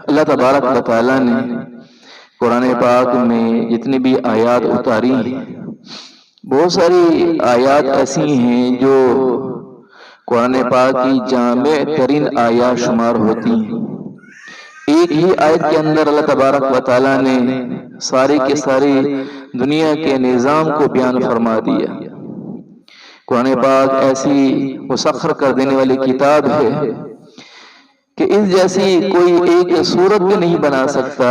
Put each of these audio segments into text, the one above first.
اللہ تبارک و تعالیٰ نے قرآن پاک میں جتنی بھی آیات اتاری ہیں، بہت ساری آیات ایسی ہیں جو قرآن پاک کی جامع ترین آیات شمار ہوتی ہیں۔ ایک ہی آیت کے اندر اللہ تبارک و تعالیٰ نے ساری کے ساری دنیا کے نظام کو بیان فرما دیا۔ قرآن پاک ایسی مسخر کر دینے والی کتاب ہے کہ اس جیسی کوئی ایک صورت بھی نہیں بنا سکتا،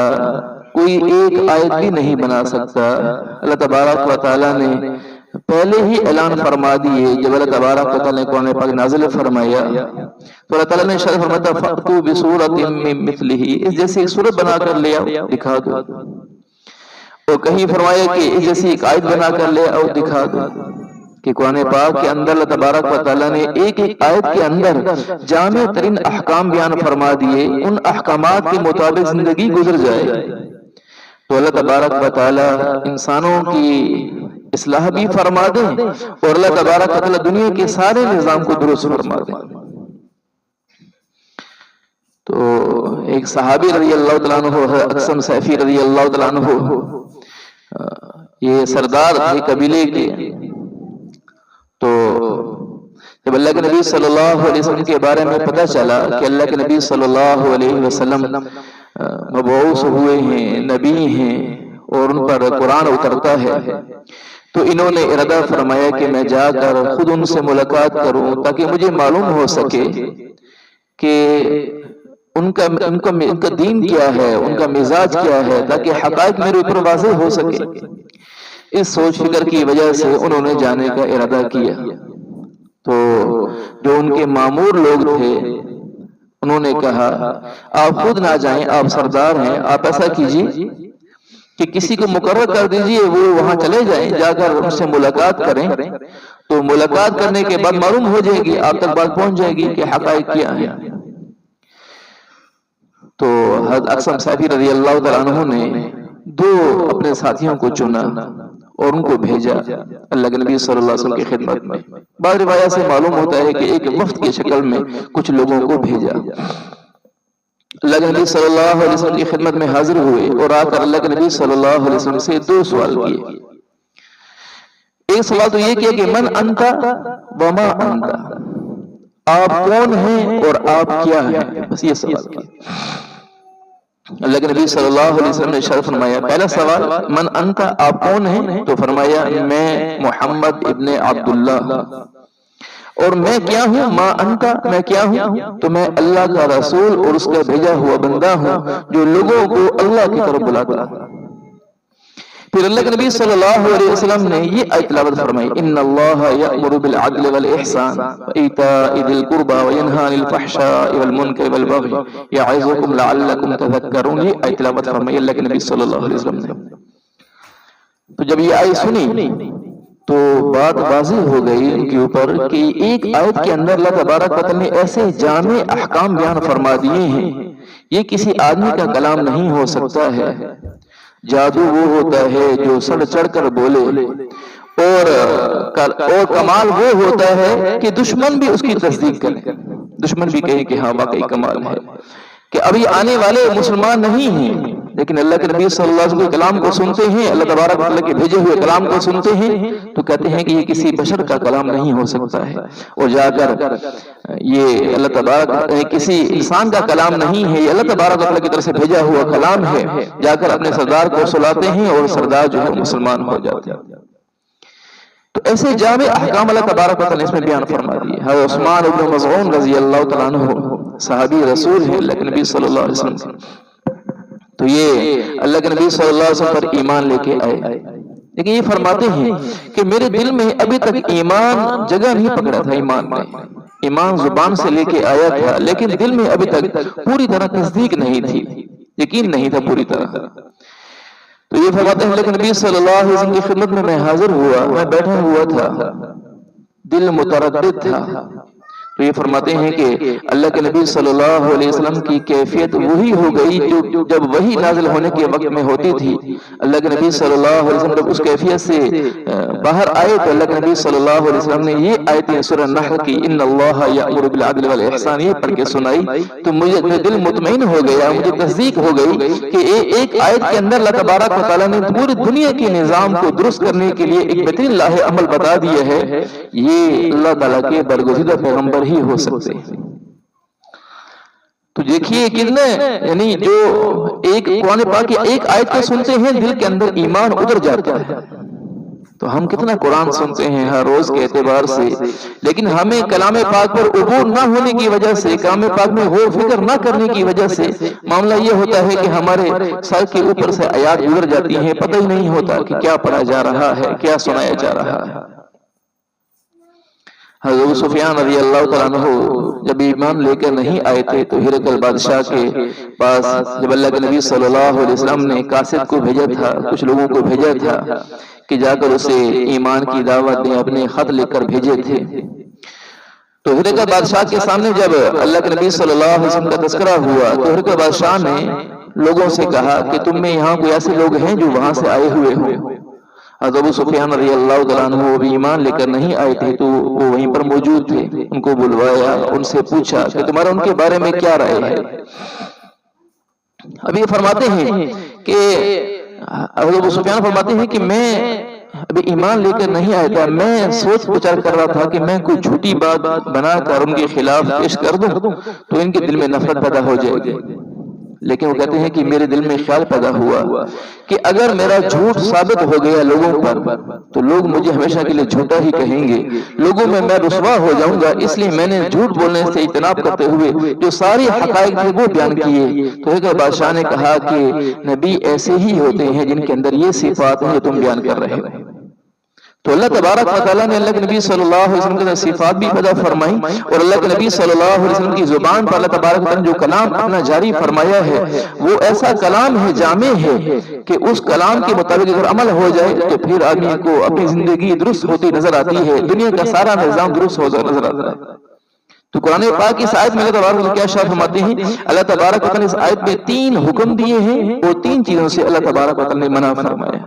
کوئی ایک آیت بھی نہیں بنا سکتا۔ اللہ تبارک و تعالیٰ نے پہلے ہی اعلان فرما دیے، جب اللہ تبارک و تعالیٰ نے قرآن پاک نازل فرمایا تو اللہ تعالیٰ نے ارشاد فرمایا فَأْتُوا بِسُورَةٍ مِّن مِّثْلِهِ، اس جیسی ایک صورت بنا کر لے آؤ، دکھا دو۔ اور کہیں فرمایا کہ اس جیسی ایک آیت بنا کر لے آؤ، دکھا دو۔ کہ قرآن پاک کے اندر اللہ تبارک و تعالیٰ نے ایک ایک آیت کے اندر جامع ترین احکام بیان فرما دیے، ان احکامات کے مطابق زندگی گزر جائے تو اللہ تبارک و تعالیٰ انسانوں کی اصلاح بھی فرما دیں اور اللہ تبارک و تعالیٰ دنیا کے سارے نظام کو درست فرما دیں۔ تو ایک صحابی رضی اللہ تعالیٰ عنہ، اقسم سیفی رضی اللہ تعالیٰ عنہ، یہ سردار تھے قبیلے کے، تو جب اللہ کے نبی صلی اللہ علیہ وسلم کے بارے میں پتہ چلا کہ اللہ کے نبی صلی اللہ علیہ وسلم مبعوث ہوئے ہیں، نبی ہیں اور ان پر قرآن اترتا ہے، تو انہوں نے ارادہ فرمایا کہ میں جا کر خود ان سے ملاقات کروں تاکہ مجھے معلوم ہو سکے کہ ان کا دین کیا ہے، ان کا مزاج کیا ہے، تاکہ حقائق میرے اوپر واضح ہو سکے۔ اس سوچ فکر کی وجہ سے انہوں نے جانے کا ارادہ کیا۔ تو جو ان کے مامور لوگ تھے انہوں نے کہا آپ خود نہ جائیں، آپ سردار ہیں، آپ ایسا کیجئے کہ کسی کو مقرر کر دیجئے، وہ وہاں چلے جائیں، جا کر ان سے ملاقات کریں، تو ملاقات کرنے کے بعد معلوم ہو جائے گی، آپ تک بات پہنچ جائے گی کہ حقائق کیا ہیں۔ تو حضرت اقسم سیفی رضی اللہ تعالیٰ عنہ نے دو اپنے ساتھیوں کو چنا اور ان کو بھیجا اللہ کے نبی صلی اللہ علیہ وسلم کی خدمت میں۔ بعض روایات سے معلوم ہوتا ہے کہ ایک وفد کی شکل میں کچھ لوگوں کو بھیجا۔ اللہ کے نبی صلی اللہ علیہ وسلم کی خدمت میں حاضر ہوئے اور آ کر اللہ کے نبی صلی اللہ علیہ وسلم سے دو سوال کیے۔ ایک سوال تو یہ کیا کہ من انت وما انت، آپ کون ہیں اور آپ کیا ہیں، بس یہ سوال کیا۔ اللہ کے نبی صلی اللہ علیہ وسلم نے ارشاد فرمایا، پہلا سوال من انت، آپ کون ہیں؟ تو فرمایا میں محمد ابن عبداللہ۔ اور میں کیا ہوں؟ ما انت، میں کیا ہوں؟ تو میں اللہ کا رسول اور اس کا بھیجا ہوا بندہ ہوں جو لوگوں کو اللہ کی طرف بلاتا ہے۔ پھر اللہ کے نبی صلی اللہ علیہ وسلم نے یہ آیت تلاوت فرمائی، ان اللہ یأمر بالعدل والاحسان وایتاء ذی القربى وینہی عن الفحشاء والمنکر والبغی یعظکم لعلکم تذکرون، یہ آیت تلاوت فرمائی اللہ کے نبی صلی اللہ علیہ وسلم نے۔ تو جب یہ آیت سنی تو بات واضح ہو گئی ان کے اوپر کہ ایک آیت کے اندر اللہ تبارک و تعالیٰ نے ایسے جامع احکام بیان فرما دیے ہیں، یہ کسی آدمی کا کلام نہیں ہو سکتا ہے۔ جادو وہ ہوتا ہے جو سڑ چڑھ کر بولے، اور کمال وہ ہوتا ہے کہ دشمن بھی اس کی تصدیق کرے، دشمن بھی کہے کہ ہاں واقعی کمال ہے۔ کہ ابھی آنے والے مسلمان نہیں ہیں لیکن اللہ کے نبی صلی اللہ علیہ وسلم کے کلام کو سنتے ہیں، اللہ تبارک و تعالیٰ کے بھیجے ہوئے کلام کو سنتے ہیں تو کہتے ہیں کہ یہ کسی بشر کا کلام نہیں ہو سکتا ہے، اور جا کر یہ اللہ تبارک کسی انسان کا کلام نہیں ہے، یہ اللہ تبارک و تعالیٰ کی طرف سے بھیجا ہوا کلام ہے، جا کر اپنے سردار کو سلاتے ہیں اور سردار جو ہے مسلمان ہو جاتے ہیں۔ تو ایسے جامع احکام اللہ تبارک و تعالیٰ نے اس میں بیان فرما دیے۔ حضرت عثمان بن مظعون رضی اللہ تعالیٰ عنہ صحابی رسول ہیں اللہ کے نبی صلی اللہ علیہ وسلم، تو یہ اللہ کے نبی صلی اللہ علیہ وسلم پر ایمان لے کے آئے، لیکن یہ فرماتے ہیں کہ میرے دل میں ابھی تک ایمان جگہ نہیں پکڑا تھا، ایمان میں ایمان زبان سے لے کے آیا تھا لیکن دل میں ابھی تک پوری طرح تصدیق نہیں تھی، یقین نہیں تھا پوری طرح۔ تو یہ فرماتے ہیں لیکن نبی صلی اللہ علیہ وسلم کی خدمت میں حاضر ہوا، میں بیٹھا ہوا تھا، دل متردد تھا، تو یہ فرماتے ہیں کہ اللہ کے نبی صلی اللہ علیہ وسلم کی کیفیت وہی ہو گئی جو جب وہی نازل ہونے کے وقت میں ہوتی تھی۔ اللہ کے نبی صلی اللہ علیہ وسلم جب اس کیفیت سے باہر آئے تو اللہ کے نبی صلی اللہ علیہ وسلم نے یہ آیتیں سورہ نحل کی ان اللہ یأمر بالعدل والاحسان یہ پڑھ کے سنائی، تو مجھے دل مطمئن ہو گیا، مجھے تصدیق ہو گئی کہ ایک آیت کے اندر اللہ تبارک و تعالیٰ نے پوری دنیا کے نظام کو درست کرنے کے لیے ایک بہترین لاہ عمل بتا دیا ہے۔ یہ اللہ تعالیٰ کے برگزیدہ پیغمبر ہی ہو سکتے ہیں۔ تو دیکھیے کتنے یعنی جو ایک قرآن پاک کی ایک آیت کو سنتے ہیں دل کے اندر ایمان اتر جاتا ہے۔ تو ہم کتنا قرآن سنتے ہیں ہر روز کے اعتبار سے، لیکن ہمیں کلام پاک پر عبور نہ ہونے کی وجہ سے، کلام پاک میں غور فکر نہ کرنے کی وجہ سے معاملہ یہ ہوتا ہے کہ ہمارے سر کے اوپر سے آیات گزر جاتی ہیں، پتہ ہی نہیں ہوتا کہ کیا پڑھا جا رہا ہے، کیا سنایا جا رہا ہے۔ حضرت ابو سفیان رضی اللہ تعالیٰ عنہ جب ایمان لے کر نہیں آئے تھے تو ہرقل بادشاہ کے پاس جب اللہ کے نبی صلی اللہ علیہ وسلم نے قاصد کو بھیجا تھا، کچھ لوگوں کو بھیجا تھا کہ جا کر اسے ایمان کی دعوت دیں، اپنے خط لے کر بھیجے تھے، تو ہرقل بادشاہ کے سامنے جب اللہ کے نبی صلی اللہ علیہ وسلم کا تذکرہ ہوا تو ہرقل بادشاہ نے لوگوں سے کہا کہ تم میں یہاں کوئی ایسے لوگ ہیں جو وہاں سے آئے ہوئے ہوں۔ حضرت ابو سفیان رضی اللہ تعالیٰ عنہ وہ بھی ایمان لے کر نہیں آئے تھے تو وہ وہیں پر موجود تھے، ان کو بلوایا، ان سے پوچھا کہ تمہارا ان کے بارے میں کیا رائے ہے۔ اب یہ فرماتے ہیں کہ حضرت ابو سفیان فرماتے ہیں کہ میں ابھی ایمان لے کر نہیں آیا تھا، میں سوچ بچار کر رہا تھا کہ میں کوئی جھوٹی بات بنا کر ان کے خلاف پیش کر دوں تو ان کے دل میں نفرت پیدا ہو جائے گی، لیکن وہ کہتے ہیں کہ میرے دل میں خیال پیدا ہوا کہ اگر میرا جھوٹ ثابت ہو گیا لوگوں پر تو لوگ مجھے ہمیشہ کے لیے جھوٹا ہی کہیں گے، لوگوں میں رسوا ہو جاؤں گا، اس لیے میں نے جھوٹ بولنے سے اجتناب کرتے ہوئے جو ساری حقائق تھے وہ بیان کیے۔ تو ایک بادشاہ نے کہا کہ نبی ایسے ہی ہوتے ہیں جن کے اندر یہ صفات ہیں جو تم بیان کر رہے ہو۔ تو اللہ تبارک و تعالیٰ نے اللہ کے نبی صلی اللہ علیہ وسلم کے صفات بھی پیدا فرمائی، اور اللہ کے نبی صلی اللہ علیہ وسلم کی زبان پر اللہ تبارک و تعالیٰ نے جو کلام اپنا جاری فرمایا ہے وہ ایسا کلام ہے، جامع ہے کہ اس کلام کے مطابق اگر عمل ہو جائے تو پھر آدمی کو اپنی زندگی درست ہوتی نظر آتی ہے، دنیا کا سارا نظام درست ہوتا نظر آتا ہے۔ تو قرآن پاک کی اس آیت میں اللہ تبارک و تعالیٰ کیا ارشاد فرماتے ہیں؟ اللہ تبارک و تعالیٰ نے اس آیت میں 3 حکم دیے ہیں، وہ 3 چیزوں سے اللہ تبارک و تعالیٰ نے منع فرمایا ہے۔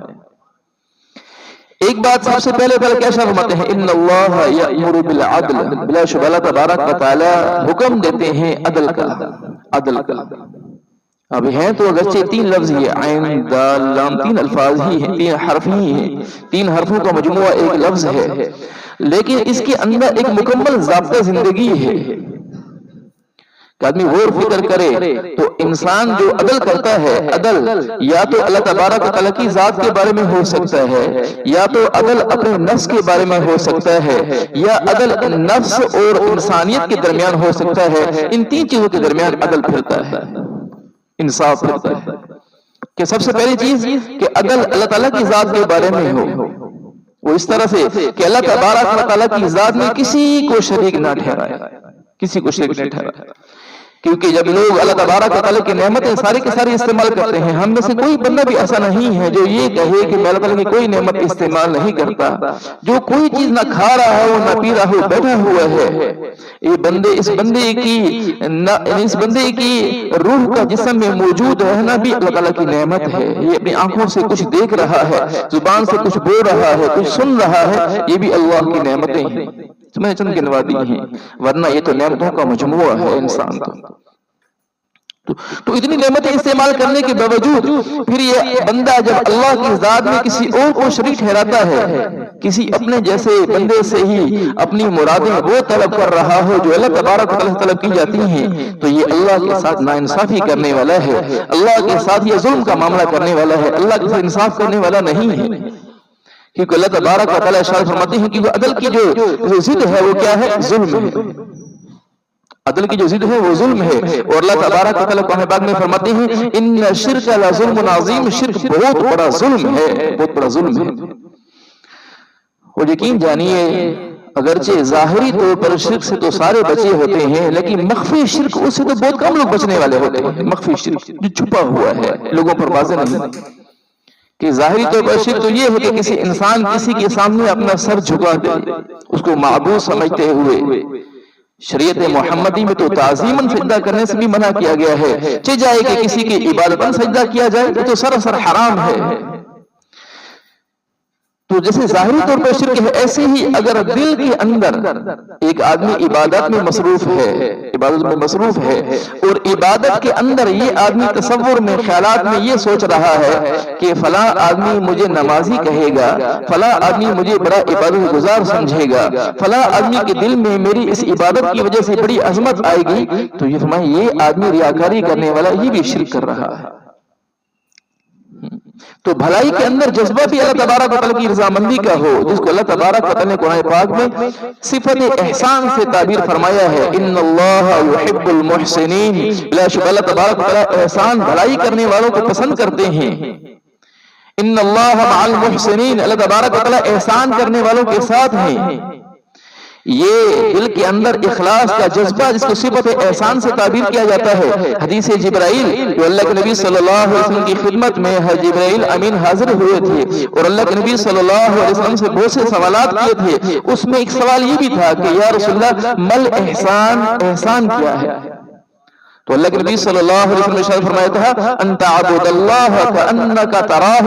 ایک بات سب سے پہلے کیا فرماتے ہیں؟ ان اللہ یأمر بالعدل، بلا شبہ اللہ تبارک و تعالی حکم دیتے ہیں عدل کا، عدل کا۔ اب ہیں تو اگرچہ 3 لفظ ہی ہے، عین دال لام، 3 الفاظ ہی ہیں، 3 حرف ہی ہیں، 3 حرفوں کا مجموعہ ایک لفظ ہے، لیکن اس کے اندر ایک مکمل ضابطہ زندگی ہے کہ آدمی غور فکر کرے تو انسان جو عدل کرتا ہے، عدل یا تو اللہ تبارک و تعالیٰ کی ذات کے بارے میں ہو سکتا ہے، یا تو عدل اپنے نفس کے بارے میں ہو سکتا ہے، یا عدل نفس اور انسانیت کے درمیان ہو سکتا ہے۔ ان 3 چیزوں کے درمیان عدل پھرتا ہے، انصاف پھرتا ہے۔ کہ سب سے پہلی چیز کہ عدل اللہ تعالیٰ کی ذات کے بارے میں ہو، وہ اس طرح سے کہ اللہ تبارک و تعالیٰ کی ذات میں کسی کو شریک نہ ٹھہرائے، کسی کو شریک نہ ٹھہرائے۔ کیونکہ جب لوگ اللہ تبارک و تعالیٰ کی نعمتیں ساری کی ساری استعمال کرتے ہیں، ہم میں سے کوئی بندہ بھی ایسا نہیں ہے جو یہ کہے کہ میں اللہ تعالیٰ کی کوئی نعمت استعمال نہیں کرتا۔ جو کوئی چیز نہ کھا رہا ہے وہ نہ پی رہا ہو، بیٹھا ہوا ہے، اس بندے کی روح کا جسم میں موجود رہنا بھی اللہ تعالیٰ کی نعمت ہے۔ یہ اپنی آنکھوں سے کچھ دیکھ رہا ہے، زبان سے کچھ بول رہا ہے، کچھ سن رہا ہے، یہ بھی اللہ کی نعمتیں ہیں، میں چند گنوا دی ہیں، ورنہ یہ تو نعمتوں کا مجموعہ ہے انسان کا۔ تو اتنی نعمتیں استعمال کرنے کے باوجود پھر یہ بندہ جب اللہ کی ذات میں کسی اور کو شریک ٹھہراتا ہے، کسی اپنے جیسے بندے سے ہی اپنی مرادیں وہ طلب کر رہا ہو جو اللہ تبارک و تعالیٰ سے طلب کی جاتی ہیں، تو یہ اللہ کے ساتھ ناانصافی کرنے والا ہے، اللہ کے ساتھ یہ ظلم کا معاملہ کرنے والا ہے، اللہ کے ساتھ انصاف کرنے والا نہیں ہے۔ کیونکہ اللہ تبارک و تعالیٰ ارشاد فرماتے ہیں کہ عدل کی جو ضد ہے وہ کیا ہے؟ ظلم ہے۔ عدل کی جو ضد ہے وہ ظلم ہے، اور اللہ تبارک و تعالیٰ قرآن پاک میں فرماتے ہیں ان الشرک لظلم عظیم، شرک بہت بڑا ظلم ہے، بہت بڑا ظلم ہے۔ اور یقین جانیے اگرچہ ظاہری طور پر شرک سے تو سارے بچے ہوتے ہیں، لیکن مخفی شرک اس سے تو بہت کم لوگ بچنے والے ہوتے ہیں۔ مخفی شرک جو چھپا ہوا ہے، لوگوں پر واضح نہیں، کہ ظاہری طور پر شرک تو یہ ہے کہ کسی انسان کسی کے سامنے اپنا سر جھکا دے، اس کو معبود سمجھتے ہوئے شریعت محمدی میں تو تعظیماً سجدہ کرنے سے بھی منع کیا گیا ہے، چہ جائے کہ کسی کی عبادتاً سجدہ کیا جائے یہ تو سراسر حرام ہے۔ تو جیسے ظاہری طور پر شرک ہے، ایسے ہی اگر دل کے اندر ایک آدمی عبادت میں مصروف ہے اور عبادت کے اندر یہ آدمی تصور میں خیالات میں یہ سوچ رہا ہے کہ فلاں آدمی مجھے نمازی کہے گا، فلاں آدمی مجھے بڑا عبادت گزار سمجھے گا، فلاں آدمی کے دل میں میری اس عبادت کی وجہ سے بڑی عظمت آئے گی، تو یہ فرمائے یہ آدمی ریاکاری کرنے والا یہ بھی شرک کر رہا ہے۔ تو بھلائی کے اندر جذبہ بھی اللہ تبارک و تعالیٰ کی رضامندی کا ہو، جس کو اللہ تبارک و تعالیٰ نے قرآن پاک میں صفت احسان سے تعبیر فرمایا ہے، ان اللہ یحب المحسنین، بلا شبہ اللہ تبارک و تعالیٰ احسان بھلائی کرنے والوں کو پسند کرتے ہیں۔ ان اللہ مع المحسنین، اللہ تبارک و تعالیٰ احسان کرنے والوں کے ساتھ ہیں۔ یہ دل کے اندر اخلاص کا جذبہ جس کو صفت احسان سے تعبیر کیا جاتا ہے۔ حدیث جبرائیل جو اللہ کے نبی صلی اللہ علیہ وسلم کی خدمت میں جبرائیل امین حاضر ہوئے تھے اور اللہ کے نبی صلی اللہ علیہ وسلم سے بہت سے سوالات کیے تھے، اس میں ایک سوال یہ بھی تھا کہ یا رسول اللہ مل احسان، احسان کیا ہے؟ تو اللہ کے نبی صلی اللہ علیہ وسلم نے ارشاد فرمایا تھا ان تعبد اللہ کأنک تراہ،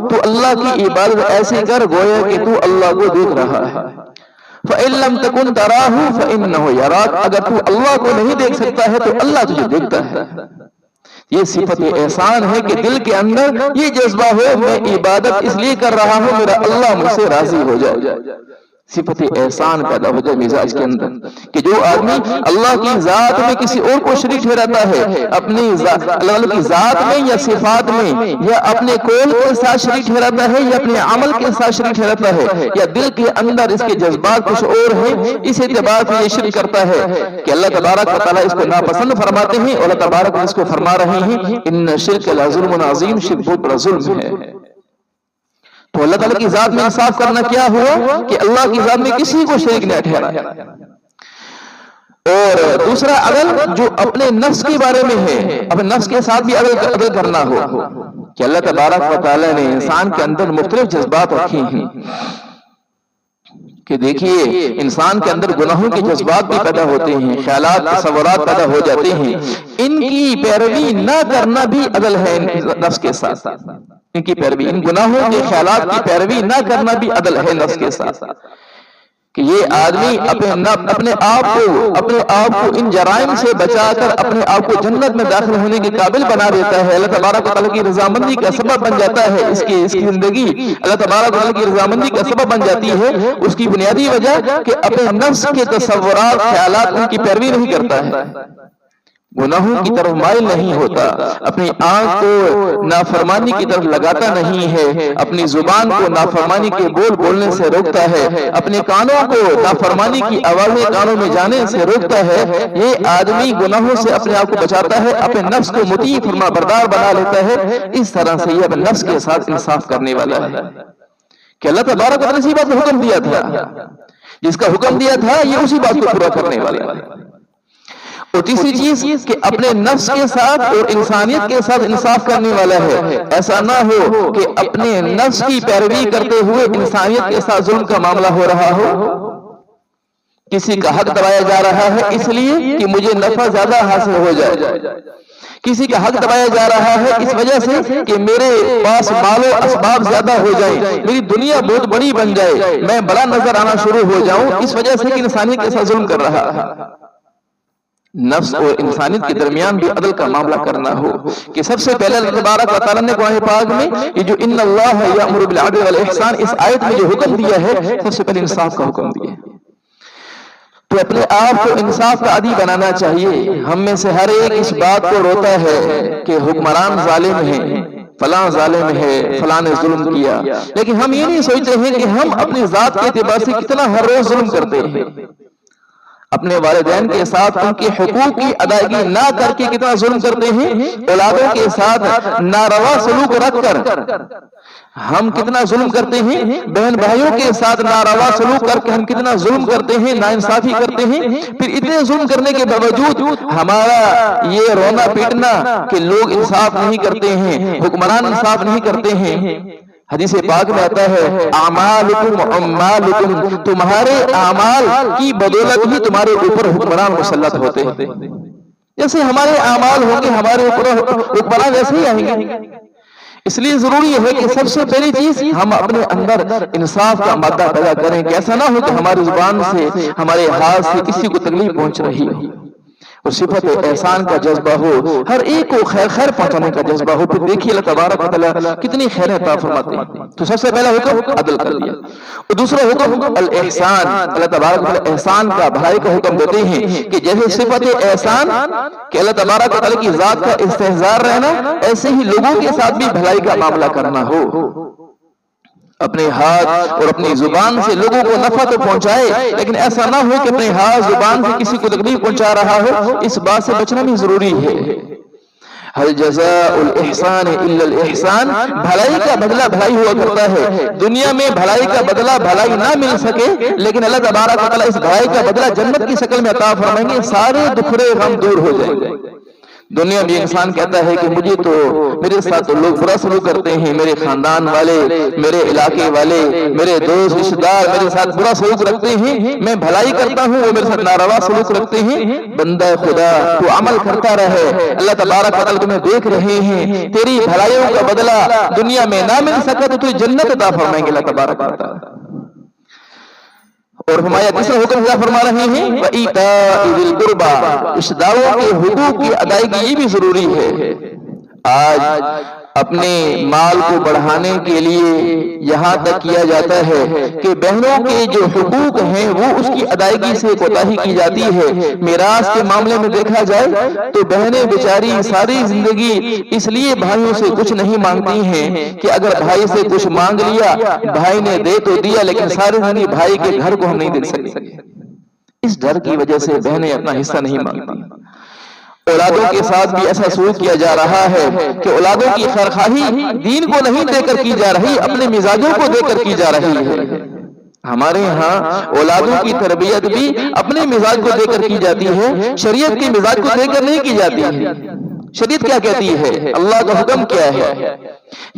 تو اللہ کی عبادت ایسے کر گویا کہ تو اللہ کو دیکھ رہا ہے۔ فَإِن لَمْ تَكُنْ تَرَاهُ فَإِنَّهُ يَرَاكَ، اگر تو اللہ کو نہیں دیکھ سکتا ہے تو اللہ تجھے دیکھتا ہے۔ یہ صفت احسان ہے کہ دل کے اندر یہ جذبہ ہو میں عبادت اس لیے کر رہا ہوں میرا اللہ مجھ سے راضی ہو جائے۔ صفت احسان پیدا ہو جائے مزاج کے اندر کہ جو آدمی اللہ کی ذات میں کسی اور کو شریک ٹھہراتا ہے، اپنی اللہ کی ذات میں یا صفات میں یا اپنے قول کے ساتھ شریک ٹھہراتا ہے یا اپنے عمل کے ساتھ شریک ٹھہراتا ہے یا دل کے اندر اس کے جذبات کچھ اور ہیں، اس اعتبار سے یہ شرک کرتا ہے کہ اللہ تبارک و تعالیٰ اس کو ناپسند فرماتے ہیں اور اللہ تبارک اس کو فرما رہے ہیں ان شرک لظلم عظیم، شرک بہت بڑا ظلم ہے۔ تو اللہ تعالیٰ کی ذات میں انصاف کرنا کیا ہوا کہ اللہ کی ذات میں کسی کو شریک نہ ٹھہرایا۔ اور دوسرا عدل جو اپنے نفس کے بارے میں ہے، اپنے نفس کے ساتھ بھی عدل کرنا ہو کہ اللہ تبارک و تعالیٰ نے انسان کے اندر مختلف جذبات رکھے ہیں کہ دیکھیے انسان کے اندر گناہوں کے جذبات بھی پیدا ہوتے ہیں، خیالات تصورات پیدا ہو جاتے ہیں، ان کی پیروی نہ کرنا بھی عدل ہے نفس کے ساتھ، ان کی پیروی، ان گناہوں کے خیالات کی پیروی نہ کرنا بھی عدل ہے نفس کے ساتھ کہ یہ آدمی اپنے آپ کو ان جرائم سے بچا کر اپنے آپ کو جنت میں داخل ہونے کے قابل بنا دیتا ہے، اللہ تبارک و تعالیٰ کی رضامندی کا سبب بن جاتا ہے، اس کی زندگی اللہ تبارک و تعالیٰ کی رضامندی کا سبب بن جاتی ہے۔ اس کی بنیادی وجہ کہ اپنے نفس کے تصورات خیالات ان کی پیروی نہیں کرتا ہے، گناہوں کی طرف مائل نہیں ہوتا، اپنی آنکھ کو نافرمانی کی طرف لگاتا نہیں ہے، اپنی زبان کو نافرمانی کے بول بولنے سے روکتا ہے، اپنے کانوں کو نافرمانی کی آوازیں کانوں میں جانے سے روکتا ہے۔ یہ آدمی گناہوں سے اپنے آپ کو بچاتا ہے، اپنے نفس کو مطیع فرما بردار بنا لیتا ہے، اس طرح سے یہ اپنے نفس کے ساتھ انصاف کرنے والا ہے کہ اللہ تبارک و تعالیٰ نے اسی بات کو حکم دیا تھا، جس کا حکم دیا تھا یہ اسی بات کو پورا کرنے والا ہے۔ اور تیسری چیز کہ اپنے نفس کے ساتھ اور انسانیت کے ساتھ انصاف کرنے والا ہے، ایسا نہ ہو کہ اپنے نفس کی پیروی کرتے ہوئے انسانیت کے ساتھ ظلم کا معاملہ ہو رہا ہو، کسی کا حق دبایا جا رہا ہے اس لیے کہ مجھے نفع زیادہ حاصل ہو جائے، کسی کا حق دبایا جا رہا ہے اس وجہ سے کہ میرے پاس مال و اسباب زیادہ ہو جائیں، میری دنیا بہت بڑی بن جائے، میں بڑا نظر آنا شروع ہو جاؤں، اس وجہ سے کہ انسانیت کے ساتھ ظلم کر رہا ہے۔ نفس اور انسانیت کے درمیان بھی عدل کا معاملہ کرنا ہو کہ سب سے پہلے اللہ تبارک و تعالیٰ نے قرآن پاک میں یہ جو ان اللہ یأمر بالعدل والاحسان اس آیت میں جو حکم دیا ہے، سب سے پہلے انصاف کا حکم دیا ہے۔ تو اپنے آپ کو انصاف کا عادی بنانا چاہیے۔ ہم میں سے ہر ایک اس بات کو روتا ہے کہ حکمران ظالم ہیں، فلاں ظالم ہے، فلاں نے ظلم کیا، لیکن ہم یہ نہیں سوچتے ہیں کہ ہم اپنی ذات کے اعتبار سے کتنا ہر روز ظلم کرتے ہیں، اپنے والدین کے ساتھ ان کے حقوق کی ادائیگی نہ کر کے کتنا ظلم کرتے ہیں، اولادوں کے ساتھ ناروا سلوک رکھ کر ہم کتنا ظلم کرتے ہیں، بہن بھائیوں کے ساتھ ناروا سلوک کر کے ہم کتنا ظلم کرتے ہیں، ناانصافی کرتے ہیں، پھر اتنے ظلم کرنے کے باوجود ہمارا یہ رونا پیٹنا کہ لوگ انصاف نہیں کرتے ہیں، حکمران انصاف نہیں کرتے ہیں، حدیث پاک میں آتا ہے اعمالکم عمالکم، تمہارے اعمال کی بدولت ہی تمہارے اوپر حکمران مسلط ہوتے ہیں. جیسے ہمارے اعمال ہوں گے ہمارے اوپر حکمران ویسے ہی آئیں گے. اس لیے ضروری ہے کہ سب سے پہلی چیز ہم اپنے اندر انصاف کا مادہ پیدا کریں کہ ایسا نہ ہو کہ ہماری زبان سے ہمارے ہاتھ سے کسی کو تکلیف پہنچ رہی ہو، اور صفت احسان کا جذبہ ہو، ہر ایک کو خیر خیر پہنچانے کا جذبہ ہو. پھر دیکھیے اللہ تبارک و تعالیٰ کتنی خیر عطا فرماتے ہیں. تو سب سے پہلا حکم عدل کر دیا، اور دوسرا حکم الاحسان. اللہ تبارک و تعالیٰ احسان کا بھلائی کا حکم دیتے ہیں کہ جیسے صفت احسان کہ اللہ تبارک و تعالیٰ کی ذات کا استحضار رہنا، ایسے ہی لوگوں کے ساتھ بھی بھلائی کا معاملہ کرنا ہو. اپنے ہاتھ اور اپنی زبان سے لوگوں کو نفع تو پہنچائے، لیکن ایسا نہ ہو کہ اپنے ہاتھ زبان سے کسی کو تکلیف پہنچا رہا ہو. اس بات سے بچنا بھی ضروری ہے. هل جزاء الاحسان الا الاحسان، بھلائی کا بدلہ بھلائی ہوا کرتا ہے. دنیا میں بھلائی کا بدلہ بھلائی نہ مل سکے، لیکن اللہ تبارک و تعالیٰ اس بھلائی کا بدلہ جنت کی شکل میں عطا فرمائیں گے. سارے دکھڑے غم دور ہو جائیں گے. دنیا میں انسان کہتا ہے کہ مجھے تو میرے ساتھ تو لوگ برا سلوک کرتے ہیں، میرے خاندان والے، میرے علاقے والے، میرے دوست رشتہ دار میرے ساتھ برا سلوک رکھتے ہیں، میں بھلائی کرتا ہوں وہ میرے ساتھ ناروا سلوک رکھتے ہیں. بندہ خدا تو عمل کرتا رہے، اللہ تبارک و تعالیٰ تمہیں دیکھ رہے ہیں. تیری بھلائیوں کا بدلہ دنیا میں نہ مل سکا تو تجھے جنت عطا فرمائیں گے اللہ تبارک و تعالیٰ. اور ہمارا تیسرا حکم کیا فرما رہے ہیں؟ وَإِيتَاءِ ذِي الْقُرْبَى، رشتہ داروں کے حقوق کی ادائیگی یہ بھی ضروری ہے. آج اپنے مال کو بڑھانے کے لیے یہاں تک کیا جاتا ہے کہ بہنوں کے جو حقوق ہیں وہ اس کی ادائیگی سے کوتاہی کی جاتی ہے. میراث کے معاملے میں دیکھا جائے تو بہنیں بیچاری ساری زندگی اس لیے بھائیوں سے کچھ نہیں مانگتی ہیں کہ اگر بھائی سے کچھ مانگ لیا بھائی نے دے تو دیا، لیکن ساری زندگی بھائی کے گھر کو ہم نہیں دیکھ سکتے. اس ڈر کی وجہ سے بہنیں اپنا حصہ نہیں مانگتی. اولادوں کے ساتھ بھی ایسا سلوک کیا جا رہا ہے کہ اولادوں کی خیرخواہی دین کو نہیں دے کر کی جا رہی، اپنے مزاجوں کو دے کر کی جا رہی ہے. ہمارے ہاں اولادوں کی تربیت بھی اپنے مزاج کو دے کر کی جاتی ہے، شریعت کے مزاج کو دے کر نہیں کی جاتی ہے. شریعت کیا کہتی ہے، اللہ کا حکم کیا ہے.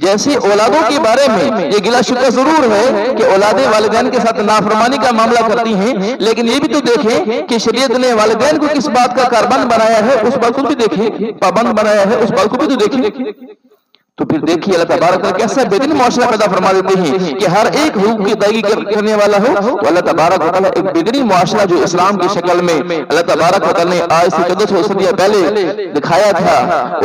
جیسے اولادوں کے بارے میں یہ گلہ شکوہ ضرور ہے کہ اولادیں والدین کے ساتھ نافرمانی کا معاملہ کرتی ہیں، لیکن یہ بھی تو دیکھیں کہ شریعت نے والدین کو کس بات کا کاربند بنایا ہے، اس بات کو بھی دیکھیں. پابند بنایا ہے اس بات کو بھی تو دیکھیں. تو پھر دیکھیے اللہ تبارک تعالیٰ کیسا بہترین معاشرہ پیدا فرما دیتے ہیں کہ ہر ایک حقوق کی ادائیگی کرنے والا ہو. تو اللہ تبارک تعالیٰ ایک بہترین معاشرہ جو اسلام کی شکل میں اللہ تبارک تعالیٰ نے آج سے 1400 صدیاں پہلے دکھایا تھا،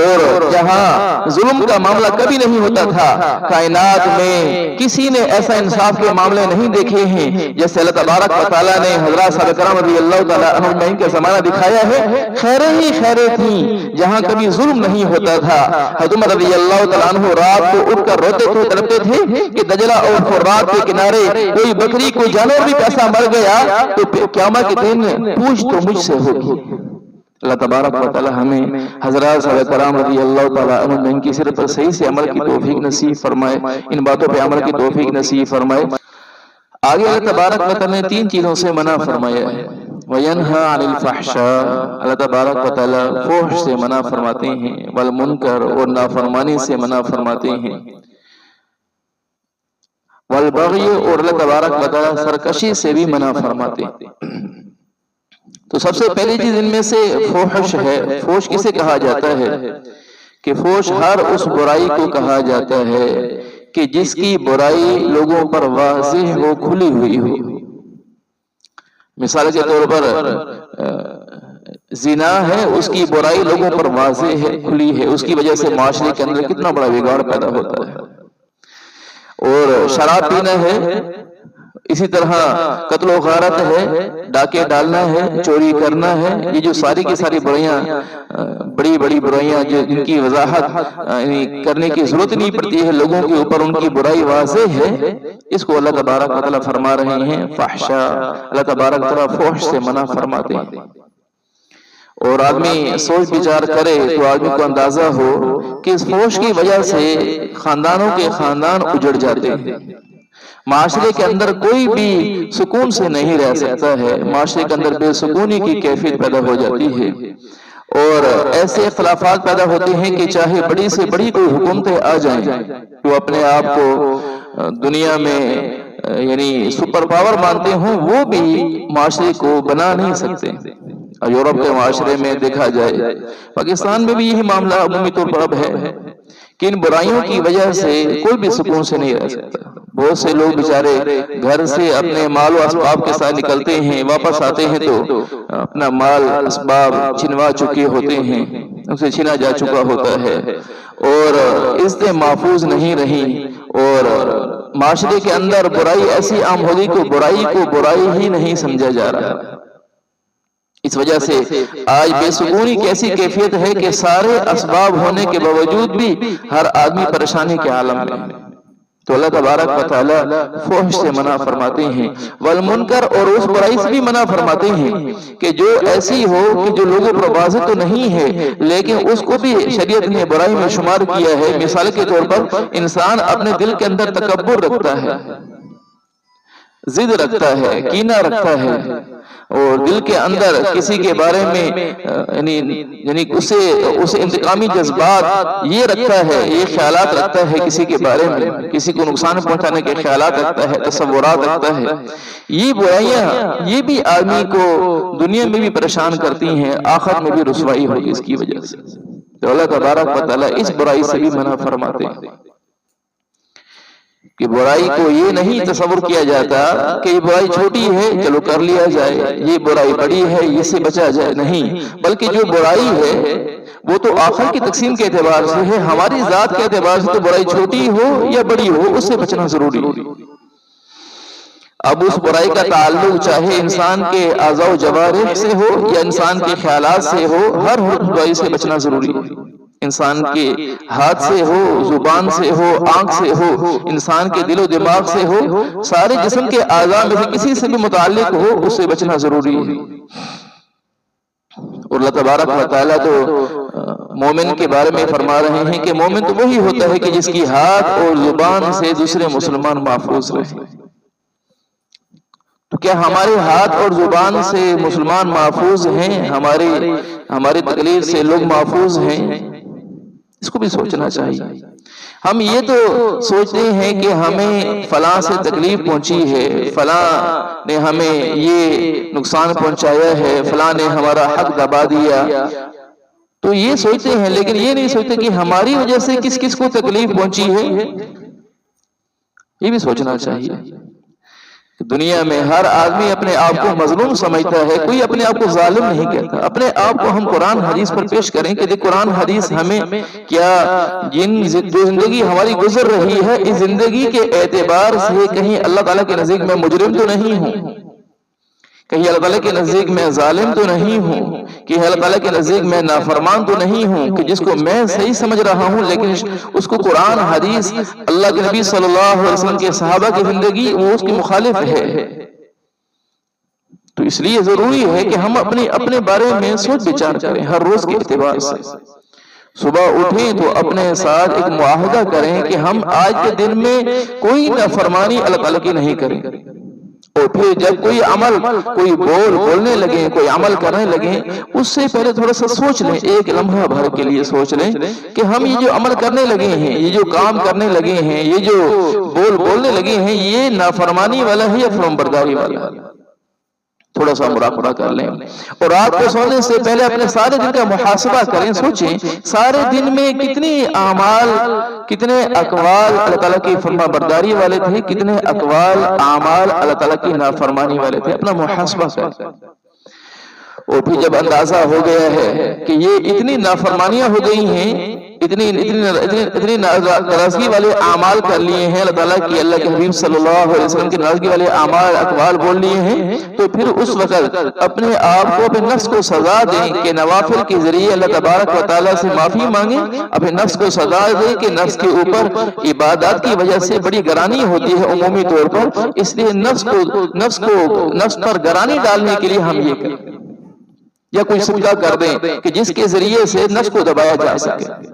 اور جہاں ظلم کا معاملہ کبھی نہیں ہوتا تھا. کائنات میں کسی نے ایسا انصاف کے معاملے نہیں دیکھے ہیں جیسے اللہ تبارک تعالیٰ نے حضرات صحابہ کرام رضی اللہ تعالیٰ عنہم کا زمانہ دکھایا ہے. خیریں ہی خیریں تھیں جہاں کبھی ظلم نہیں ہوتا تھا. حضرت عمر رضی اللہ تعالیٰ عنہ رات کو اٹھ کر روتے تھے، تڑپتے تھے کہ دجلہ اور فرات کے کنارے کوئی بکری کوئی جانور بھی پیسہ مر گیا تو قیامت کے دن پوچھ تو مجھ سے ہوگی. اللہ تبارک و تعالی ہمیں حضرات صحابہ کرام رضی اللہ تعالیٰ عنہ ان کی سیرت پر صحیح سے عمل کی توفیق نصیب فرمائے، ان باتوں پہ عمل کی توفیق نصیب فرمائے. آگے اللہ تبارک و تعالی نے 3 چیزوں سے منع فرمایا ہے. وَيَنْهَا عَنِ الْفَحْشَاءِ، اللہ تبارک و تعالی فحش سے منع فرماتے ہیں، والمنکر اور نافرمانی سے منع فرماتے ہیں، والبغی اور اللہ تبارک و تعالی سرکشی سے بھی منع فرماتے ہیں. تو سب سے پہلی چیز ان میں سے فحش ہے. فحش کسے کہا جاتا ہے کہ فحش ہر اس برائی کو کہا جاتا ہے کہ جس کی برائی لوگوں پر واضح ہو، کھلی ہوئی ہو. مثال کے طور پر زنا ہے، اس کی برائی لوگوں پر واضح ہے، کھلی ہے، اس کی وجہ سے معاشرے کے اندر کتنا بڑا بگاڑ پیدا ہوتا ہے. اور شراب پینا ہے، اسی طرح قتل و غارت ہے، ڈاکے ڈالنا ہے، چوری کرنا ہے. یہ جو ساری کی ساری برائیاں، بڑی بڑی برائیاں جن کی وضاحت کرنے کی ضرورت نہیں پڑتی ہے، لوگوں کے اوپر ان کی برائی واضح ہے، اس کو اللہ تبارک و تعالیٰ فرما رہے ہیں فحشا. اللہ تبارک و تعالیٰ فحش سے منع فرماتے ہیں. اور آدمی سوچ بچار کرے تو آدمی کو اندازہ ہو کہ اس فحش کی وجہ سے خاندانوں کے خاندان اجڑ جاتے ہیں. معاشرے کے اندر کوئی بھی سکون سے نہیں رہ سکتا ہے، معاشرے کے اندر بے سکونی کی کیفیت پیدا ہو جاتی ہے. اور ایسے اختلافات پیدا ہوتے ہیں کہ چاہے بڑی سے بڑی کوئی حکومتیں آ جائیں، جو اپنے آپ کو دنیا میں یعنی سپر پاور مانتے ہوں، وہ بھی معاشرے کو بنا نہیں سکتے۔ یورپ کے معاشرے میں دیکھا جائے، پاکستان میں بھی یہی معاملہ عمومی طور پر اب ہے کہ ان برائیوں کی وجہ سے کوئی بھی سکون سے نہیں رہ سکتا۔ بہت سے لوگ بیچارے گھر سے اپنے مال و اسباب کے ساتھ نکلتے ہیں، واپس آتے ہیں تو اپنا مال اسباب چھنوا چکے ہوتے ہیں، ان سے چھینا جا چکا ہوتا ہے، اور عزتیں محفوظ نہیں رہیں، اور معاشرے کے اندر برائی ایسی عام ہو گئی کہ برائی کو برائی ہی نہیں سمجھا جا رہا۔ اس وجہ سے آج بے سکونی کی ایسی کیفیت ہے کہ سارے اسباب ہونے کے باوجود بھی ہر آدمی پریشانی کے عالم میں۔ تو اللہ تبارک و تعالی فحش سے منع فرماتے ہیں، والمنکر، اور اس برائی سے بھی منع فرماتے ہیں کہ جو ایسی ہو کہ جو لوگوں پر واضح تو نہیں ہے لیکن اس کو بھی شریعت نے برائی میں شمار کیا ہے۔ مثال کے طور پر انسان اپنے دل کے اندر تکبر رکھتا ہے، ضد رکھتا ہے، کینہ رکھتا ہے، اور دل کے اندر کسی کے بارے میں یعنی اسے انتقامی جذبات یہ رکھتا ہے، یہ خیالات رکھتا ہے کسی کے بارے میں، کسی کو نقصان پہنچانے کے خیالات رکھتا ہے، تصورات رکھتا ہے۔ یہ برائیاں یہ بھی آدمی کو دنیا میں بھی پریشان کرتی ہیں، آخرت میں بھی رسوائی ہوگی اس کی وجہ سے۔ تو اللہ تبارک و تعالیٰ اس برائی سے بھی منع فرماتے ہیں کہ برائی کو یہ نہیں تصور کیا جاتا کہ یہ برائی چھوٹی ہے چلو کر لیا جائے، یہ برائی بڑی ہے اس سے بچا جائے، نہیں، بلکہ جو برائی ہے وہ تو آخر کی تقسیم کے اعتبار سے ہے، ہماری ذات کے اعتبار سے تو برائی چھوٹی ہو یا بڑی ہو اس سے بچنا ضروری ہے۔ اب اس برائی کا تعلق چاہے انسان کے اعضاء و جوارح سے ہو یا انسان کے خیالات سے ہو، ہر برائی سے بچنا ضروری ہے۔ انسان کے ہاتھ سے ہو، زبان سے ہو، آنکھ سے ہو، انسان کے دل و دماغ سے ہو، سارے جسم کے اعضاء میں سے کسی سے بھی متعلق ہو اس سے بچنا ضروری ہے۔ اور اللہ تبارک و تعالیٰ تو مومن کے بارے میں فرما رہے ہیں کہ مومن تو وہی ہوتا ہے کہ جس کی ہاتھ اور زبان سے دوسرے مسلمان محفوظ رہے۔ تو کیا ہمارے ہاتھ اور زبان سے مسلمان محفوظ ہیں؟ ہماری تکلیف سے لوگ محفوظ ہیں؟ اس کو بھی سوچنا چاہیے۔ ہم یہ تو سوچتے ہیں کہ ہمیں فلاں سے تکلیف پہنچی ہے، فلاں نے ہمیں یہ نقصان پہنچایا ہے، فلاں نے ہمارا حق دبا دیا، تو یہ سوچتے ہیں، لیکن یہ نہیں سوچتے کہ ہماری وجہ سے کس کس کو تکلیف پہنچی ہے۔ یہ بھی سوچنا چاہیے۔ دنیا میں ہر آدمی اپنے آپ کو مظلوم سمجھتا ہے، کوئی اپنے آپ کو ظالم نہیں کہتا۔ اپنے آپ کو ہم قرآن حدیث پر پیش کریں کہ قرآن حدیث ہمیں کیا جو زندگی ہماری گزر رہی ہے اس زندگی کے اعتبار سے کہیں اللہ تعالیٰ کے نزدیک میں مجرم تو نہیں ہوں، کہیں اللہ تعالیٰ کے نزدیک میں ظالم تو نہیں ہوں، کہ اللہ تعالیٰ کے نزدیک میں نافرمان تو نہیں ہوں، کہ جس کو میں صحیح سمجھ رہا ہوں لیکن اس کو قرآن حدیث اللہ کے نبی صلی اللہ علیہ وسلم کے صحابہ کی زندگی وہ اس کی مخالف ہے۔ تو اس لیے ضروری ہے کہ ہم اپنے بارے میں سوچ بچار کریں ہر روز کے اعتبار سے۔ صبح اٹھیں تو اپنے ساتھ ایک معاہدہ کریں کہ ہم آج کے دن میں کوئی نافرمانی اللہ تعالیٰ کی نہیں کریں، اور پھر جب کوئی عمل کوئی بولنے لگیں، کوئی عمل کرنے لگیں، اس سے پہلے تھوڑا سا سوچ لیں، ایک لمحہ بھر کے لیے سوچ لیں کہ ہم یہ جو عمل کرنے لگے ہیں، یہ جو کام کرنے لگے ہیں، یہ جو بولنے لگے ہیں، یہ نافرمانی والا ہے یا فرمانبرداری والا ہے۔ تھوڑا سا مراقبہ کر لیں، اور رات کو سونے سے پہلے اپنے سارے دن کا محاسبہ کریں، سوچیں سارے دن میں کتنے اعمال کتنے اقوال اللہ تعالیٰ کی فرما برداری والے تھے، کتنے اقوال اعمال اللہ تعالیٰ کی نافرمانی والے تھے، اپنا محاسبہ کریں۔ اور پھر جب اندازہ ہو گیا ہے کہ یہ اتنی نافرمانیاں ہو گئی ہیں، اتنی ناراضگی والے اعمال کر لیے ہیں اللہ تعالیٰ کی، اللہ کے حبیب صلی اللہ علیہ وسلم کی ناراضگی والے اعمال اقوال بول لیے ہیں، تو پھر اس وقت اپنے آپ کو اپنے نفس کو سزا دیں کہ نوافل کے ذریعے اللہ تبارک و تعالیٰ سے معافی مانگیں، اپنے نفس کو سزا دیں کہ نفس کے اوپر عبادات کی وجہ سے بڑی گرانی ہوتی ہے عمومی طور پر، اس لیے نفس پر گرانی ڈالنے کے لیے ہم یہ کریں، یا کوئی صدقہ کر دیں کہ جس کے ذریعے سے نفس کو دبایا جا سکے۔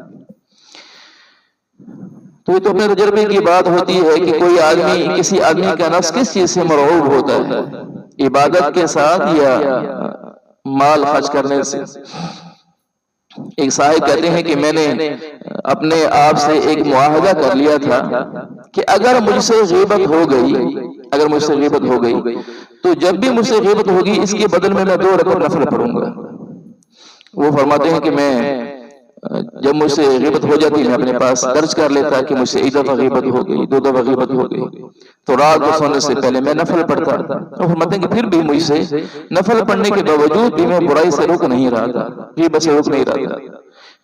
تو یہ تو اپنے تجربے کی بات ہوتی ہے کہ کوئی آدمی کسی آدمی کا نفس کس چیز سے مرعوب ہوتا ہے، عبادت کے ساتھ یا مال خرچ کرنے سے۔ ایک صاحب کہتے ہیں کہ میں نے اپنے آپ سے ایک معاہدہ کر لیا تھا کہ اگر مجھ سے غیبت ہو گئی تو جب بھی مجھ سے غیبت ہوگی اس کے بدل میں 2 رکعت نفل پڑھوں گا۔ وہ فرماتے ہیں کہ میں جب مجھ سے غیبت ہو جاتی میں اپنے پاس درج کر لیتا کہ مجھ سے 1 دفعہ غیبت ہو گئی، 2 دفعہ غیبت ہو گئی، تو رات کو سونے سے پہلے میں نفل پڑھتا۔ وہ فرماتے ہیں کہ پھر بھی مجھ سے نفل پڑھنے کے باوجود بھی میں برائی سے رک نہیں رہا تھا، غیبت سے رک نہیں رہا تھا۔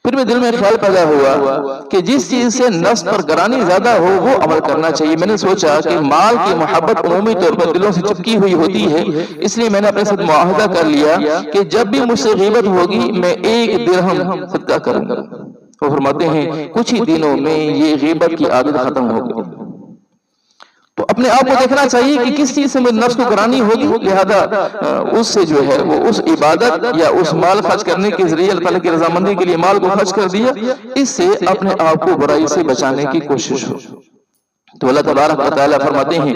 پھر میں دل میں خیال پیدا ہوا کہ جس چیز سے نفس پر گرانی زیادہ ہو وہ عمل کرنا چاہیے۔ میں نے سوچا کہ مال کی محبت عمومی طور پر دلوں سے چپکی ہوئی ہوتی ہے، اس لیے میں نے اپنے ساتھ معاہدہ کر لیا کہ جب بھی مجھ سے غیبت ہوگی میں 1 درہم صدقہ کروں گا۔ وہ فرماتے ہیں کچھ ہی دنوں میں یہ غیبت کی عادت ختم ہو گئی۔ تو اپنے آپ کو دیکھنا چاہیے کہ کس چیز سے نفس کو گرانی ہوگی، لہذا اس سے جو ہے وہ اس عبادت یا اس مال خرچ کرنے کے ذریعے اللہ تعالیٰ کی رضامندی کے لیے مال کو خرچ کر دیا، اس سے اپنے آپ کو برائی سے بچانے کی کوشش ہو۔ تو اللہ تبارک و تعالیٰ فرماتے ہیں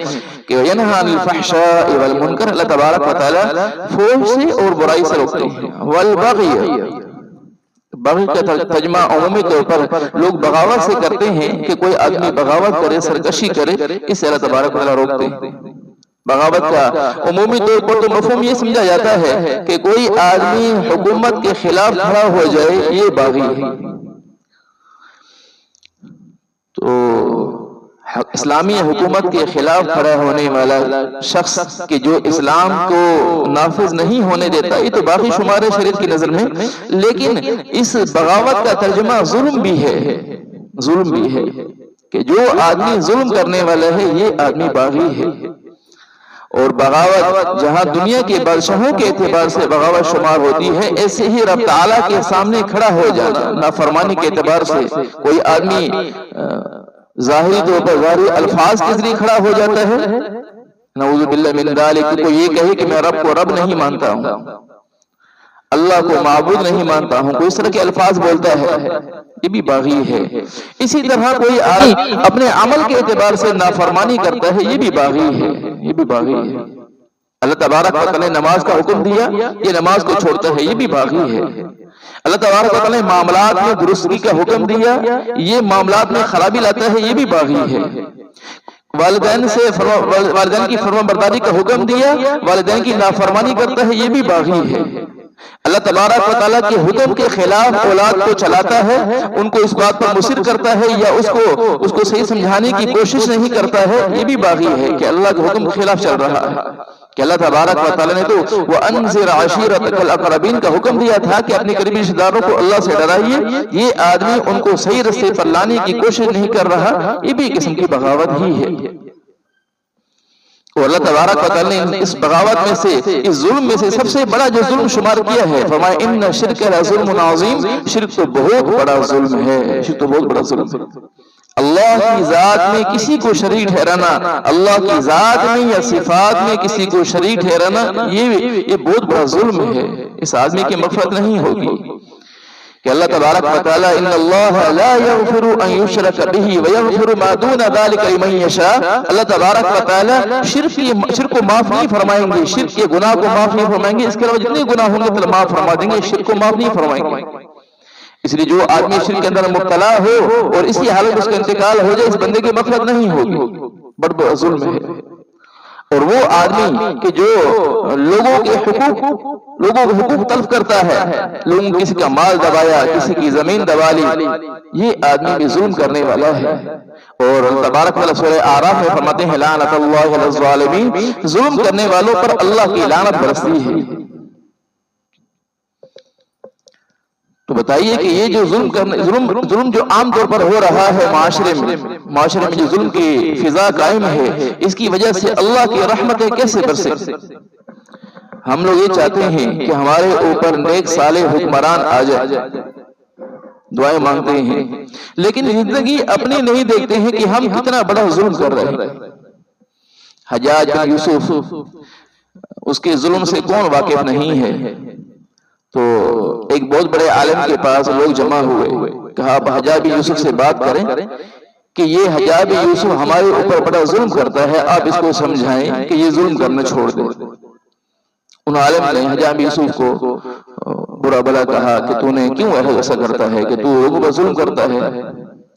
کہ وَيَنْهَا عَنِ الْفَحْشَاءِ وَالْمُنْكَرِ، اللہ تبارک و تعالیٰ فحش سے اور برائی سے روکتے ہیں۔ وَالْبَغْيَ، بغی کا ترجمہ عمومی طور پر لوگ بغاوت سے کرتے ہیں کہ کوئی آدمی بغاوت کرے، سرکشی کرے، اس سے اللہ تبارک و تعالیٰ روکتے ہیں۔ بغاوت کا عمومی طور پر تو مفہوم یہ سمجھا جاتا ہے کہ کوئی آدمی حکومت کے خلاف کھڑا ہو جائے، یہ باغی ہے۔ تو اسلامی حکومت کے خلاف کھڑا ہونے والا شخص کہ جو اسلام کو نافذ نہیں ہونے دیتا، یہ تو باقی شمار ہے شریعت کی نظر میں، لیکن اس بغاوت کا ترجمہ ظلم بھی ہے کہ جو آدمی ظلم کرنے والا ہے یہ آدمی باغی ہے۔ اور بغاوت جہاں دنیا کے بادشاہوں کے اعتبار سے بغاوت شمار ہوتی ہے، ایسے ہی رب تعالیٰ کے سامنے کھڑا ہو جانا نافرمانی کے اعتبار سے، کوئی آدمی ظاہری طور پر ظاہری الفاظ کے ذریعے کھڑا ہو جاتا ہے، نعوذ باللہ من ذالک، کوئی یہ کہے کہ میں رب کو رب نہیں مانتا ہوں، اللہ کو معبود نہیں مانتا ہوں، کوئی اس طرح کے الفاظ بولتا ہے، یہ بھی باغی ہے۔ اسی طرح کوئی آدمی اپنے عمل کے اعتبار سے نافرمانی کرتا ہے، یہ بھی باغی ہے۔ اللہ تبارک و تعالیٰ نے نماز کا حکم دیا، یہ نماز کو چھوڑتا ہے، یہ بھی باغی ہے۔ اللہ تبارک و تعالیٰ نے معاملات میں درستگی کا حکم دیا، یہ معاملات میں خرابی لاتا ہے، یہ بھی باغی ہے۔ والدین کی فرما برداری کا حکم دیا، والدین کی نافرمانی کرتا ہے، یہ بھی باغی ہے۔ اللہ تبارک و تعالیٰ کے حکم کے خلاف اولاد کو چلاتا ہے، ان کو اس بات پر مصر کرتا ہے یا اس کو صحیح سمجھانے کی کوشش نہیں کرتا ہے، یہ بھی باغی ہے کہ اللہ کے حکم کے خلاف چل رہا ہے۔ کہ اللہ تبارک و تعالیٰ نے تو وَأَنذِرْ عَشِيرَتَكَ الْأَقْرَبِينَ کا حکم دیا تھا کہ اپنے قریبی رشتہ داروں کو اللہ سے ڈرائیے، یہ آدمی ان کو صحیح رستے پر لانے کی کوشش نہیں کر رہا، یہ بھی قسم کی بغاوت ہی ہے۔ اور اللہ تبارک و تعالیٰ نے اس بغاوت میں سے، اس ظلم میں سے سب سے بڑا جو ظلم شمار کیا ہے، فرمایا اِنَّ الشِّرْكَ لَظُلْمٌ عَظِيمٌ، شرک تو بہت بڑا ظلم ہے، اللہ کی ذات میں کسی کو شریک ٹھہرانا، اللہ کی ذات میں یا صفات میں کسی کو شریک ٹھہرانا، یہ بہت بڑا ظلم ہے، اس آدمی کی مغفرت نہیں ہوگی۔ کہ اللہ تبارک و تعالیٰ ان اللہ لا یغفر ان یشرک بہ ویغفر ما دون ذلک لمن یشاء، اللہ تبارک و تعالیٰ شرک کو معاف نہیں فرمائیں گے، شرک کے گناہ کو معاف نہیں فرمائیں گے، اس کے علاوہ جتنے گناہ ہوں گے تو معاف فرما دیں گے، شرک کو معاف نہیں فرمائیں گے۔ اس لیے جو آدمی شرک کے اندر مبتلا ہو اور اسی حالت اس کا انتقال ہو جائے، اس بندے کی مغفرت نہیں ہوگی، بڑا ظلم ہے۔ اور وہ آدمی کہ جو لوگوں کے حقوق تلف کرتا ہے، لوگوں کسی کا مال دبایا، کسی کی زمین دبا لی، یہ آدمی بھی ظلم کرنے والا ہے۔ اور اللہ تبارک و تعالیٰ سورہ اعراف میں فرماتے ہیں لعنت اللہ علی الظالمین، ظلم کرنے والوں پر اللہ کی لعنت برستی ہے۔ تو بتائیے کہ یہ جو ظلم جو عام طور پر ہو رہا ہے معاشرے میں جو ظلم کی فضا قائم ہے، اس کی وجہ سے اللہ کی رحمتیں کیسے برسیں؟ ہم لوگ یہ چاہتے ہیں کہ ہمارے اوپر نیک صالح حکمران آ جائے، دعائیں مانگتے ہیں، لیکن زندگی اپنی نہیں دیکھتے ہیں کہ ہم کتنا بڑا ظلم کر رہے ہیں۔ حجاج بن یوسف، اس کے ظلم سے کون واقف نہیں ہے؟ تو ایک بہت بڑے عالم کے پاس لوگ جمع ہوئے، کہا آپ حجاج بن یوسف سے بات کریں کہ یہ حجاج بن یوسف ہمارے اوپر بڑا ظلم کرتا ہے، آپ اس کو سمجھائیں کہ یہ ظلم کرنا چھوڑ دیں۔ ان عالم نے حجاب یوسف کو برا بلا کہا کہ تو نے کیوں ایسا کرتا ہے کہ تو لوگوں پر ظلم کرتا ہے،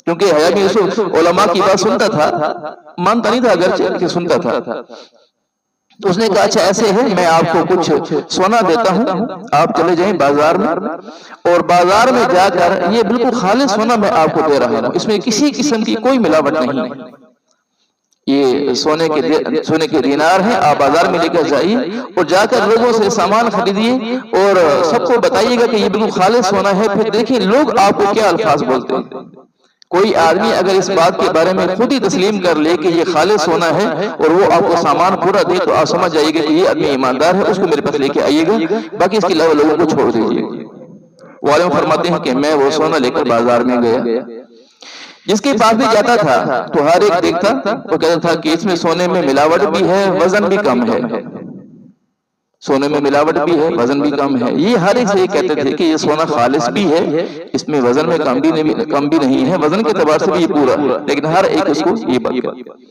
کیونکہ حجاب یوسف علماء کی بات سنتا تھا، مانتا نہیں تھا اگرچہ کہ سنتا تھا. تو اس نے کہا اچھا ایسے ہے، میں آپ کو کچھ سونا دیتا ہوں، آپ چلے جائیں بازار میں، اور بازار میں جا کر یہ بالکل خالص سونا میں آپ کو دے رہا ہوں، اس میں کسی قسم کی کوئی ملاوٹ نہیں ہے، یہ سونے کے دینار ہیں، آپ بازار میں لے کر جائیے اور جا کر لوگوں سے سامان خریدیے اور سب کو بتائیے گا کہ یہ بالکل خالص سونا ہے. پھر دیکھیں لوگ آپ کو کیا الفاظ بولتے ہیں. کوئی آدمی اگر اس بات کے بارے میں خود ہی تسلیم کر لے کہ یہ خالص سونا ہے اور وہ آپ کو سامان پورا دے تو آپ سمجھ جائیے گا کہ یہ آدمی ایماندار ہے، اس کو میرے پاس لے کے آئیے گا، باقی اس کے علاوہ لوگوں کو چھوڑ دیجیے. والم فرماتے ہیں کہ میں وہ سونا لے کر بازار میں گیا، جس کے پاس بھی جاتا تھا تو ہر ایک دیکھتا وہ کہتا تھا کہ اس میں سونے میں ملاوٹ بھی ہے، وزن بھی کم ہے، سونے میں ملاوٹ بھی ہے، وزن بھی کم ہے. یہ ہر ایک سے یہ کہتے تھے کہ یہ سونا خالص بھی ہے، اس میں وزن میں کم بھی نہیں ہے، وزن کے اعتبار سے بھی یہ پورا ہے، لیکن ہر ایک اس کو یہ بات کرتا.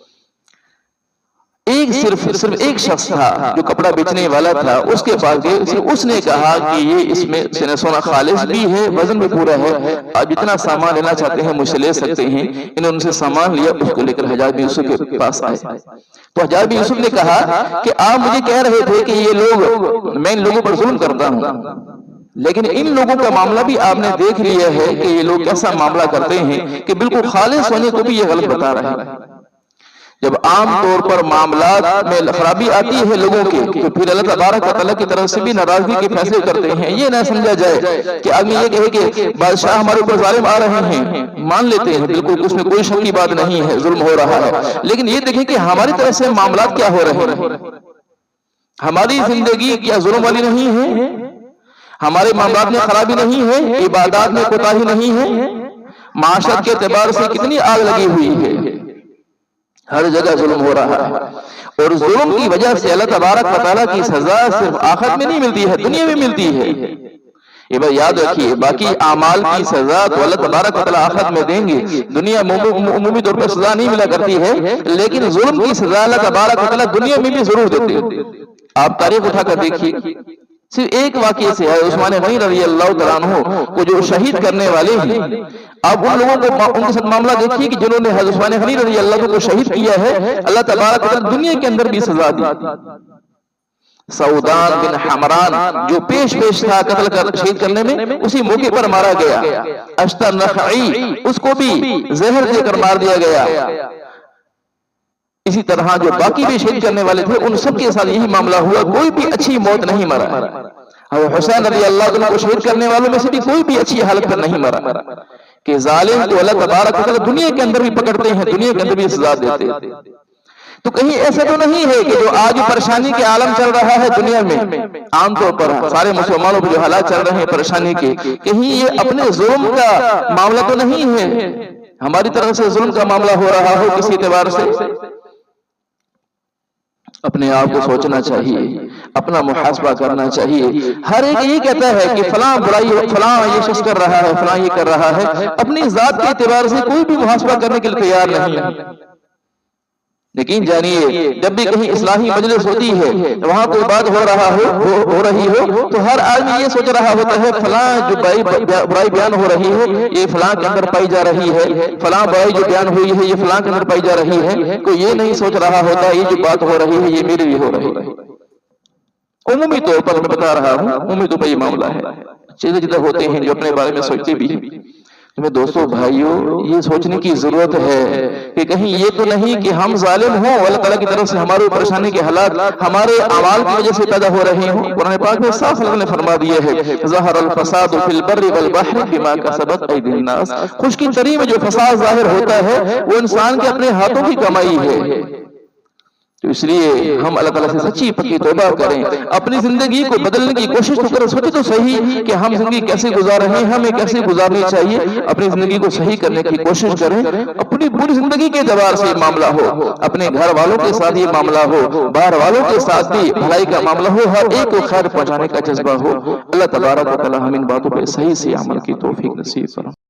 صرف ایک شخص تھا جو کپڑا بیچنے والا تھا، اس کے پاس گئے، اس نے کہا کہ یہ اس میں سونا خالص بھی ہے، وزن بھی پورا ہے، آپ جتنا سامان لینا چاہتے ہیں مجھ سے لے سکتے ہیں. انہوں نے ان سے سامان لیا، اس کو لے کر حجاج بن یوسف کے پاس آئے. تو حجاج بن یوسف نے کہا کہ آپ مجھے کہہ رہے تھے کہ یہ لوگ، میں ان لوگوں پر ظلم کرتا ہوں، لیکن ان لوگوں کا معاملہ بھی آپ نے دیکھ لیا ہے کہ یہ لوگ کیسا معاملہ کرتے ہیں کہ بالکل خالص سونے کو بھی یہ غلط بتا رہے ہیں. جب عام طور پر معاملات میں خرابی آتی ہے لوگوں کے تو پھر اللہ تبارک و تعالیٰ کی طرف سے بھی ناراضگی کے فیصلے کرتے ہیں. یہ نہ سمجھا جائے کہ آدمی یہ کہے کہ بادشاہ ہمارے اوپر ظالم آ رہے ہیں، مان لیتے ہیں بالکل اس میں کوئی شک کی بات نہیں ہے، ظلم ہو رہا ہے، لیکن یہ دیکھیں کہ ہماری طرف سے معاملات کیا ہو رہے ہیں. ہماری زندگی کیا ظلم والی نہیں ہے، ہمارے معاملات میں خرابی نہیں ہے، عبادات میں کوتاہی نہیں ہے، معاشرت کے اعتبار سے کتنی آگ لگی ہوئی ہے، ہر جگہ ظلم ہو رہا ہے. اور ظلم کی وجہ سے اللہ تبارک و تعالیٰ کی سزا صرف آخرت میں نہیں ملتی ہے، دنیا میں ملتی ہے. یہ بات یاد رکھیے، باقی اعمال کی سزا تو اللہ تبارک و تعالیٰ آخرت میں دیں گے، دنیا میں عمومی طور پر سزا نہیں ملا کرتی ہے، لیکن ظلم کی سزا اللہ تبارک و تعالیٰ دنیا میں بھی ضرور دیتے ہیں. آپ تاریخ اٹھا کر دیکھیے، صرف ایک واقعے سے ہے، عثمان غنی رضی اللہ تعالیٰ عنہ کو جو شہید کرنے والے ہیں، اب ان لوگوں کو ان کے ساتھ معاملہ دیکھیے کہ جنہوں نے حضرت عثمان غنی رضی اللہ عنہ کو شہید کیا ہے، اللہ تبارک و تعالیٰ دنیا کے اندر بھی سزا دی. سعودان بن حمران جو پیش تھا قتل شہید کرنے میں، اسی موقع پر مارا گیا. اشتر نخعی اس کو بھی زہر دے کر مار دیا گیا. اسی طرح جو باقی بھی شہید کرنے والے تھے ان سب کے ساتھ یہی معاملہ ہوا، کوئی بھی اچھی موت نہیں مرا. حضرت حسین رضی اللہ عنہ کو شہید کرنے والوں میں سے بھی کوئی بھی اچھی حالت پر نہیں مرا، کہ ظالم کو اللہ تبارک و تعالیٰ دنیا کے اندر بھی پکڑتے ہیں، دنیا کے اندر بھی سزا دیتے ہیں. تو کہیں ایسا تو نہیں ہے کہ جو آج پریشانی کے عالم چل رہا ہے دنیا میں، عام طور پر سارے مسلمانوں پہ جو حالات چل رہے ہیں پریشانی کے، کہیں یہ اپنے ظلم کا معاملہ تو نہیں ہے، ہماری طرف سے ظلم کا معاملہ ہو رہا ہو کسی اعتبار سے. اپنے آپ کو سوچنا چاہیے، اپنا محاسبہ کرنا چاہیے. ہر ایک یہ کہتا ہے کہ فلاں برائی، فلاں یہ شخص کر رہا ہے، فلاں یہ کر رہا ہے، اپنی ذات کے اعتبار سے کوئی بھی محاسبہ کرنے کے لیے تیار نہیں ہے. لیکن جانیے جب بھی کہیں اصلاحی مجلس ہوتی ہے، وہاں کوئی بات ہو رہی ہو تو ہر آدمی یہ سوچ رہا ہوتا ہے فلاں جو برائی بیان ہو رہی ہے یہ فلاں کے اندر پائی جا رہی ہے، فلاں برائی جو بیان ہوئی ہے یہ فلاں کے اندر پائی جا رہی ہے. کوئی یہ نہیں سوچ رہا ہوتا یہ جو بات ہو رہی ہے یہ میرے بھی ہو رہی ہے. عمومی طور پر میں بتا رہا ہوں، عمومی طور پر یہ معاملہ ہے. چیزیں جدھر ہوتے ہیں جو اپنے بارے میں سوچتے بھی ہیں. میں دوستوں بھائیوں یہ سوچنے کی ضرورت ہے کہ کہیں یہ تو نہیں کہ ہم ظالم ہوں، اللہ تعالیٰ کی طرف سے ہمارے پریشانی کے حالات ہمارے اعمال کی وجہ سے پیدا ہو رہے ہوں. قرآن پاک میں صاف اللہ نے فرما دیا ہے ظہر الفساد فی البر والبحر بما کسبت ایدی الناس. خشکی تری میں جو فساد ظاہر ہوتا ہے وہ انسان کے اپنے ہاتھوں کی کمائی ہے. تو اس لیے ہم اللہ تعالیٰ سے سچی پکی توبہ کریں، اپنی زندگی کو بدلنے کی کوشش تو کریں. سوچے تو صحیح کہ ہم زندگی کیسے گزار رہے ہیں، ہمیں کیسے گزارنی چاہیے. اپنی زندگی کو صحیح کرنے کی کوشش کریں. اپنی پوری زندگی کے اعتبار سے یہ معاملہ ہو، اپنے گھر والوں کے ساتھ یہ معاملہ ہو، باہر والوں کے ساتھ بھی بھلائی کا معاملہ ہو، ہر ایک کو خیر پہنچانے کا جذبہ ہو. اللہ تبارک و تعالیٰ ہم ان باتوں پہ صحیح سے عمل کی توفیق نصیب فرمائے.